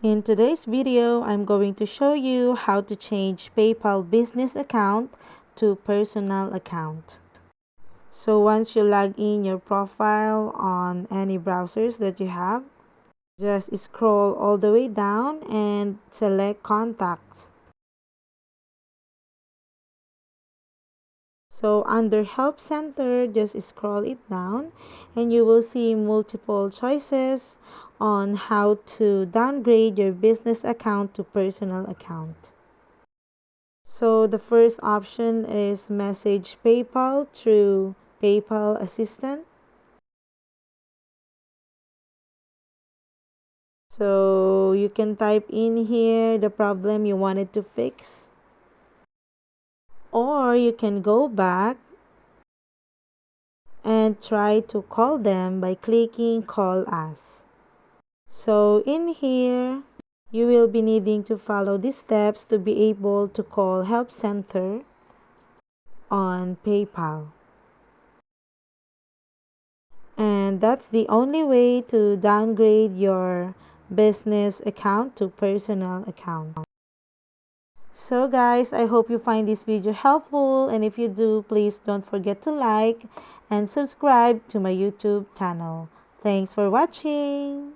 In today's video, I'm going to show you how to change PayPal business account to personal account. So once you log in your profile on any browsers that you have, just scroll all the way down and select contacts. So under Help Center, just scroll it down and you will see multiple choices on how to downgrade your business account to personal account. So the first option is message PayPal through PayPal Assistant. So you can type in here the problem you wanted to fix, or you can go back and try to call them by clicking Call Us. So in here, you will be needing to follow these steps to be able to call Help Center on PayPal. And that's the only way to downgrade your business account to personal account. So guys, I hope you find this video helpful, and if you do, please don't forget to like and subscribe to my YouTube channel. Thanks for watching.